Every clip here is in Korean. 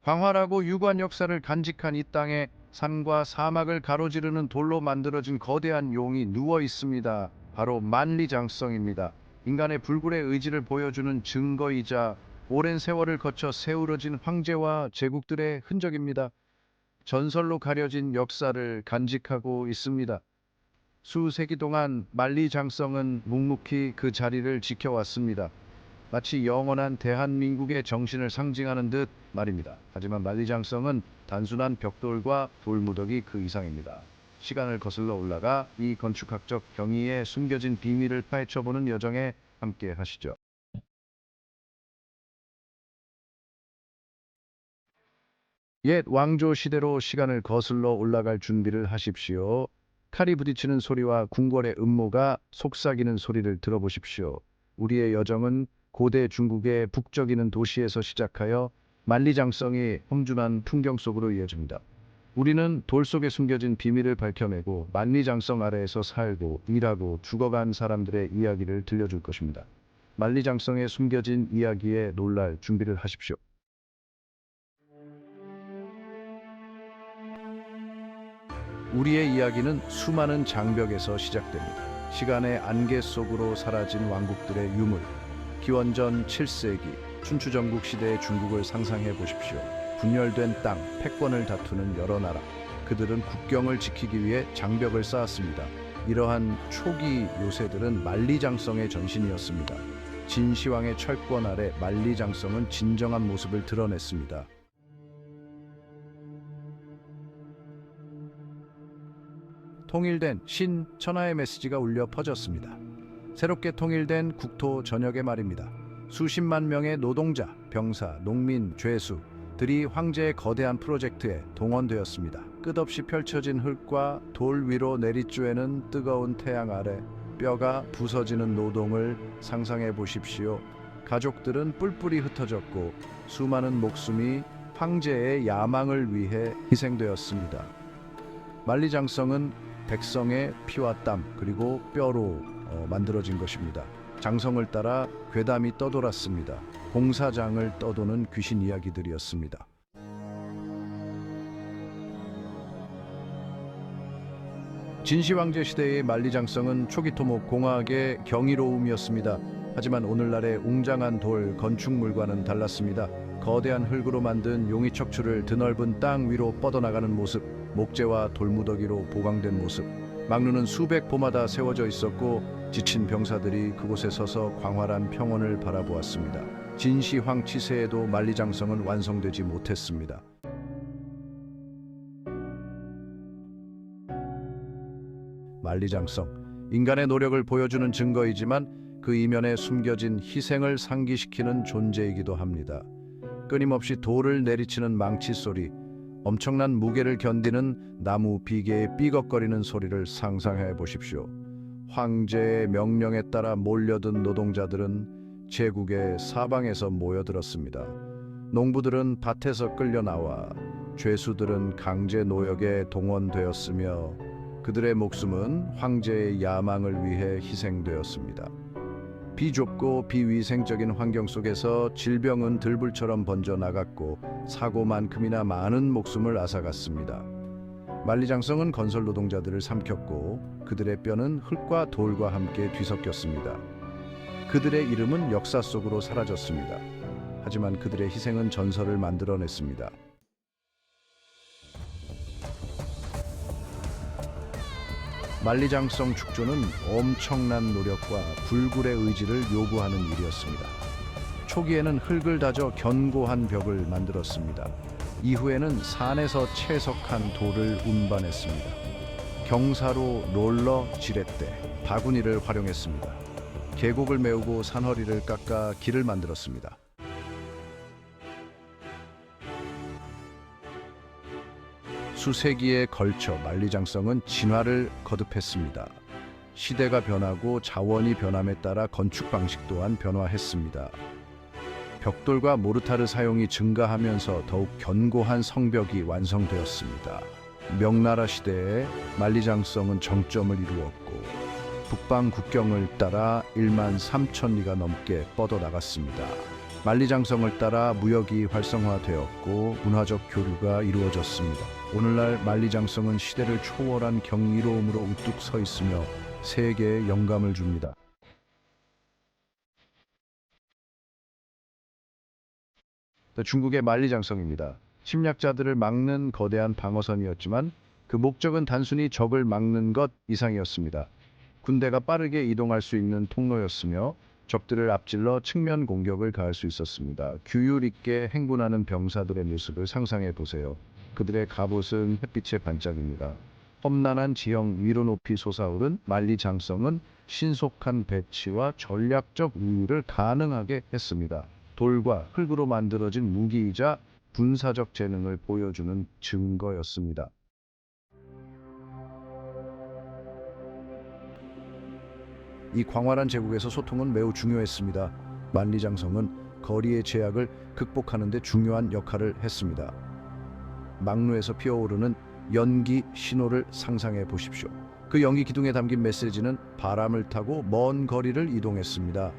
광활하고 유구한 역사를 간직한 이 땅에 산과 사막을 가로지르는 돌로 만들어진 거대한 용이 누워 있습니다. 바로 만리장성입니다. 인간의 불굴의 의지를 보여주는 증거이자 오랜 세월을 거쳐 세우러진 황제와 제국들의 흔적입니다. 전설로 가려진 역사를 간직하고 있습니다. 수세기 동안 만리장성은 묵묵히 그 자리를 지켜왔습니다. 마치 영원한 대한민국의 정신을 상징하는 듯 말입니다. 하지만 만리장성은 단순한 벽돌과 돌무더기 그 이상입니다. 시간을 거슬러 올라가 이 건축학적 경이에 숨겨진 비밀을 파헤쳐보는 여정에 함께 하시죠. 옛 왕조 시대로 시간을 거슬러 올라갈 준비를 하십시오. 칼이 부딪히는 소리와 궁궐의 음모가 속삭이는 소리를 들어보십시오. 우리의 여정은 고대 중국의 북적이는 도시에서 시작하여 만리장성의 험준한 풍경 속으로 이어집니다. 우리는 돌 속에 숨겨진 비밀을 밝혀내고 만리장성 아래에서 살고 일하고 죽어간 사람들의 이야기를 들려줄 것입니다. 만리장성에 숨겨진 이야기에 놀랄 준비를 하십시오. 우리의 이야기는 수많은 장벽에서 시작됩니다. 시간의 안개 속으로 사라진 왕국들의 유물, 기원전 7세기 춘추전국 시대의 중국을 상상해 보십시오. 분열된 땅, 패권을 다투는 여러 나라. 그들은 국경을 지키기 위해 장벽을 쌓았습니다. 이러한 초기 요새들은 만리장성의 전신이었습니다. 진시황의 철권 아래 만리장성은 진정한 모습을 드러냈습니다. 통일된 신천하의 메시지가 울려 퍼졌습니다. 새롭게 통일된 국토 전역의 말입니다. 수십만 명의 노동자, 병사, 농민, 죄수들이 황제의 거대한 프로젝트에 동원되었습니다. 끝없이 펼쳐진 흙과 돌 위로 내리쬐는 뜨거운 태양 아래 뼈가 부서지는 노동을 상상해 보십시오. 가족들은 뿔뿔이 흩어졌고 수많은 목숨이 황제의 야망을 위해 희생되었습니다. 만리장성은 백성의 피와 땀 그리고 뼈로 만들어진 것입니다. 장성을 따라 괴담이 떠돌았습니다. 공사장을 떠도는 귀신 이야기들이었습니다. 진시황제 시대의 만리장성은 초기 토목 공학의 경이로움이었습니다. 하지만 오늘날의 웅장한 돌 건축물과는 달랐습니다. 거대한 흙으로 만든 용이 척추를 드넓은 땅 위로 뻗어나가는 모습, 목재와 돌무더기로 보강된 모습. 망루는 수백 보마다 세워져 있었고 지친 병사들이 그곳에 서서 광활한 평원을 바라보았습니다. 진시황 치세에도 만리장성은 완성되지 못했습니다. 만리장성, 인간의 노력을 보여주는 증거이지만 그 이면에 숨겨진 희생을 상기시키는 존재이기도 합니다. 끊임없이 돌을 내리치는 망치 소리, 엄청난 무게를 견디는 나무 비계의 삐걱거리는 소리를 상상해 보십시오. 황제의 명령에 따라 몰려든 노동자들은 제국의 사방에서 모여들었습니다. 농부들은 밭에서 끌려 나와 죄수들은 강제 노역에 동원되었으며 그들의 목숨은 황제의 야망을 위해 희생되었습니다. 비좁고 비위생적인 환경 속에서 질병은 들불처럼 번져나갔고 사고만큼이나 많은 목숨을 앗아갔습니다. 만리장성은 건설 노동자들을 삼켰고 그들의 뼈는 흙과 돌과 함께 뒤섞였습니다. 그들의 이름은 역사 속으로 사라졌습니다. 하지만 그들의 희생은 전설을 만들어냈습니다. 만리장성 축조는 엄청난 노력과 불굴의 의지를 요구하는 일이었습니다. 초기에는 흙을 다져 견고한 벽을 만들었습니다. 이후에는 산에서 채석한 돌을 운반했습니다. 경사로 롤러, 지렛대, 바구니를 활용했습니다. 계곡을 메우고 산허리를 깎아 길을 만들었습니다. 수세기에 걸쳐 만리장성은 진화를 거듭했습니다. 시대가 변하고 자원이 변함에 따라 건축 방식 또한 변화했습니다. 벽돌과 모르타르 사용이 증가하면서 더욱 견고한 성벽이 완성되었습니다. 명나라 시대에 만리장성은 정점을 이루었고 북방 국경을 따라 1만 3천 리가 넘게 뻗어나갔습니다. 만리장성을 따라 무역이 활성화되었고 문화적 교류가 이루어졌습니다. 오늘날 만리장성은 시대를 초월한 경이로움으로 우뚝 서 있으며 세계에 영감을 줍니다. 중국의 만리장성입니다. 침략자들을 막는 거대한 방어선이었지만 그 목적은 단순히 적을 막는 것 이상이었습니다. 군대가 빠르게 이동할 수 있는 통로였으며 적들을 앞질러 측면 공격을 가할 수 있었습니다. 규율 있게 행군하는 병사들의 모습을 상상해 보세요. 그들의 갑옷은 햇빛의 반짝입니다. 험난한 지형 위로 높이 솟아오른 만리장성은 신속한 배치와 전략적 우위를 가능하게 했습니다. 돌과 흙으로 만들어진 무기이자 군사적 재능을 보여주는 증거였습니다. 이 광활한 제국에서 소통은 매우 중요했습니다. 만리장성은 거리의 제약을 극복하는 데 중요한 역할을 했습니다. 망루에서 피어오르는 연기 신호를 상상해 보십시오. 그 연기 기둥에 담긴 메시지는 바람을 타고 먼 거리를 이동했습니다.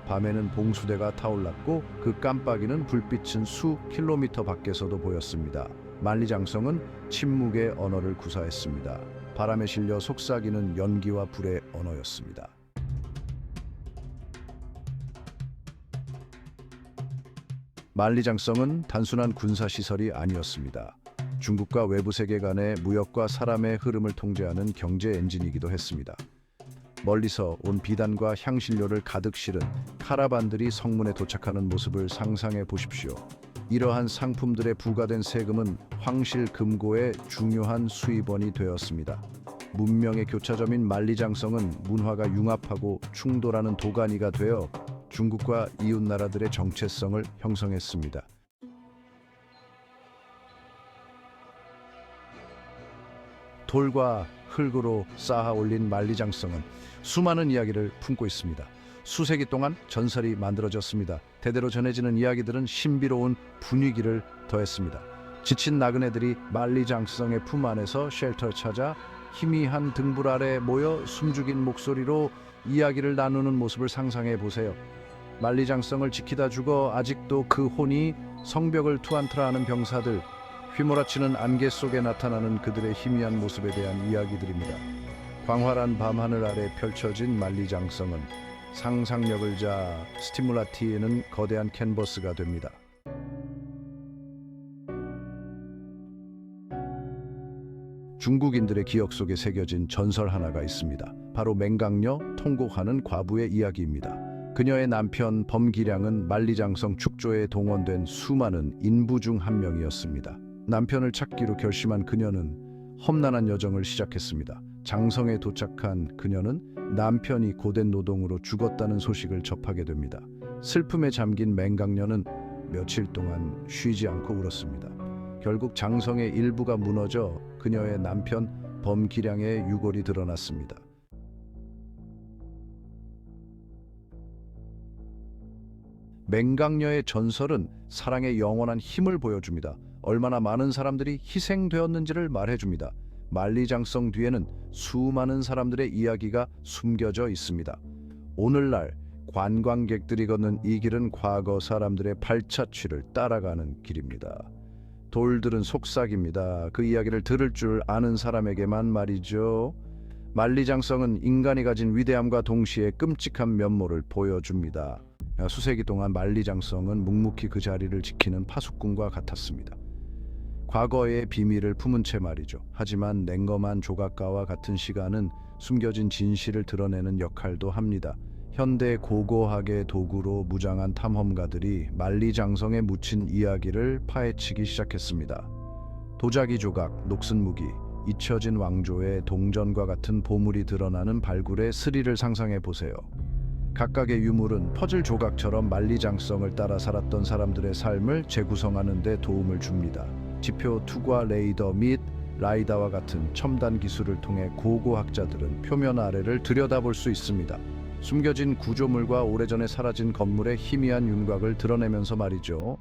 밤에는 봉수대가 타올랐고 그 깜빡이는 불빛은 수 킬로미터 밖에서도 보였습니다. 만리장성은 침묵의 언어를 구사했습니다. 바람에 실려 속삭이는 연기와 불의 언어였습니다. 만리장성은 단순한 군사시설이 아니었습니다. 중국과 외부 세계 간의 무역과 사람의 흐름을 통제하는 경제 엔진이기도 했습니다. 멀리서 온 비단과 향신료를 가득 실은 카라반들이 성문에 도착하는 모습을 상상해 보십시오. 이러한 상품들에 부과된 세금은 황실 금고의 중요한 수입원이 되었습니다. 문명의 교차점인 만리장성은 문화가 융합하고 충돌하는 도가니가 되어 중국과 이웃 나라들의 정체성을 형성했습니다. 돌과 흙으로 쌓아 올린 만리장성은 수많은 이야기를 품고 있습니다. 수세기 동안 전설이 만들어졌습니다. 대대로 전해지는 이야기들은 신비로운 분위기를 더했습니다. 지친 나그네들이 만리장성의 품 안에서 쉘터를 찾아 희미한 등불 아래 모여 숨죽인 목소리로 이야기를 나누는 모습을 상상해 보세요. 만리장성을 지키다 죽어 아직도 그 혼이 성벽을 투한트라하는 병사들, 휘몰아치는 안개 속에 나타나는 그들의 희미한 모습에 대한 이야기들입니다. 광활한 밤하늘 아래 펼쳐진 만리장성은 상상력을 자 스티뮬라티에는 거대한 캔버스가 됩니다. 중국인들의 기억 속에 새겨진 전설 하나가 있습니다. 바로 맹강녀 통곡하는 과부의 이야기입니다. 그녀의 남편 범기량은 만리장성 축조에 동원된 수많은 인부 중 한 명이었습니다. 남편을 찾기로 결심한 그녀는 험난한 여정을 시작했습니다. 장성에 도착한 그녀는 남편이 고된 노동으로 죽었다는 소식을 접하게 됩니다. 슬픔에 잠긴 맹강녀는 며칠 동안 쉬지 않고 울었습니다. 결국 장성의 일부가 무너져 그녀의 남편 범기량의 유골이 드러났습니다. 맹강녀의 전설은 사랑의 영원한 힘을 보여줍니다. 얼마나 많은 사람들이 희생되었는지를 말해줍니다. 만리장성 뒤에는 수많은 사람들의 이야기가 숨겨져 있습니다. 오늘날 관광객들이 걷는 이 길은 과거 사람들의 발자취를 따라가는 길입니다. 돌들은 속삭입니다. 그 이야기를 들을 줄 아는 사람에게만 말이죠. 만리장성은 인간이 가진 위대함과 동시에 끔찍한 면모를 보여줍니다. 수세기 동안 만리장성은 묵묵히 그 자리를 지키는 파수꾼과 같았습니다. 과거의 비밀을 품은 채 말이죠. 하지만 냉엄한 조각가와 같은 시간은 숨겨진 진실을 드러내는 역할도 합니다. 현대 고고학의 도구로 무장한 탐험가들이 만리장성에 묻힌 이야기를 파헤치기 시작했습니다. 도자기 조각, 녹슨 무기, 잊혀진 왕조의 동전과 같은 보물이 드러나는 발굴의 스릴을 상상해 보세요. 각각의 유물은 퍼즐 조각처럼 만리장성을 따라 살았던 사람들의 삶을 재구성하는 데 도움을 줍니다. 지표 투과 레이더 및 라이다와 같은 첨단 기술을 통해 고고학자들은 표면 아래를 들여다볼 수 있습니다. 숨겨진 구조물과 오래전에 사라진 건물의 희미한 윤곽을 드러내면서 말이죠.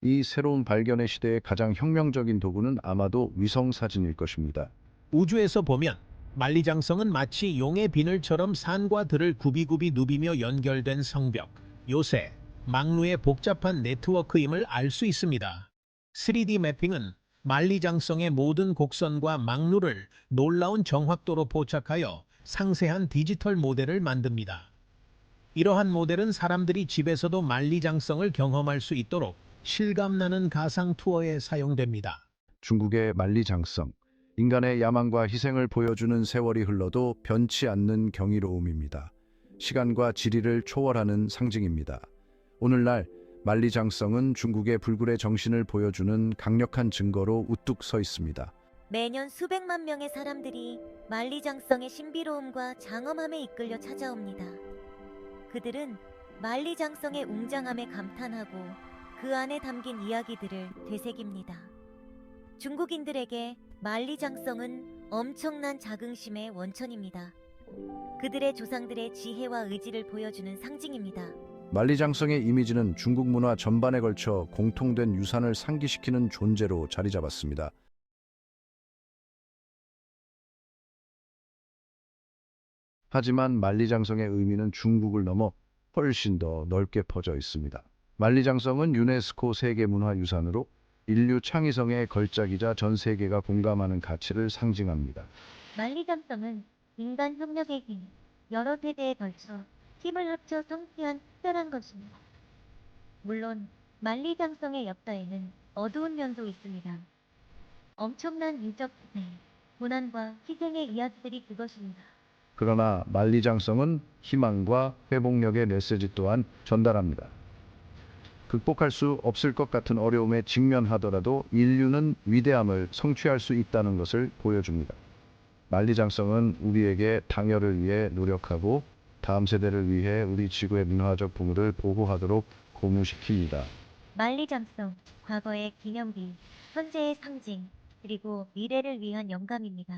이 새로운 발견의 시대의 가장 혁명적인 도구는 아마도 위성 사진일 것입니다. 우주에서 보면 만리장성은 마치 용의 비늘처럼 산과 들을 굽이굽이 누비며 연결된 성벽, 요새, 망루의 복잡한 네트워크임을 알 수 있습니다. 3D 매핑은 만리장성의 모든 곡선과 망루를 놀라운 정확도로 포착하여 상세한 디지털 모델을 만듭니다. 이러한 모델은 사람들이 집에서도 만리장성을 경험할 수 있도록 실감나는 가상 투어에 사용됩니다. 중국의 만리장성, 인간의 야망과 희생을 보여주는 세월이 흘러도 변치 않는 경이로움입니다. 시간과 지리를 초월하는 상징입니다. 오늘날 만리장성은 중국의 불굴의 정신을 보여주는 강력한 증거로 우뚝 서 있습니다. 매년 수백만 명의 사람들이 만리장성의 신비로움과 장엄함에 이끌려 찾아옵니다. 그들은 만리장성의 웅장함에 감탄하고 그 안에 담긴 이야기들을 되새깁니다. 중국인들에게 만리장성은 엄청난 자긍심의 원천입니다. 그들의 조상들의 지혜와 의지를 보여주는 상징입니다. 만리장성의 이미지는 중국 문화 전반에 걸쳐 공통된 유산을 상기시키는 존재로 자리 잡았습니다. 하지만 만리장성의 의미는 중국을 넘어 훨씬 더 넓게 퍼져 있습니다. 만리장성은 유네스코 세계문화유산으로 인류 창의성의 걸작이자 전 세계가 공감하는 가치를 상징합니다. 만리장성은 인간 협력의 힘, 여러 세대에 걸쳐 힘을 합쳐 성취한 특별한 것입니다. 물론 만리장성의 역사에는 어두운 면도 있습니다. 엄청난 인적 희생, 고난과 희생의 이야기들이 그것입니다. 그러나 만리장성은 희망과 회복력의 메시지 또한 전달합니다. 극복할 수 없을 것 같은 어려움에 직면하더라도 인류는 위대함을 성취할 수 있다는 것을 보여줍니다. 만리장성은 우리에게 당열을 위해 노력하고 다음 세대를 위해 우리 지구의 문화적 보물을 보호하도록 고무시킵니다. 만리장성, 과거의 기념비, 현재의 상징, 그리고 미래를 위한 영감입니다.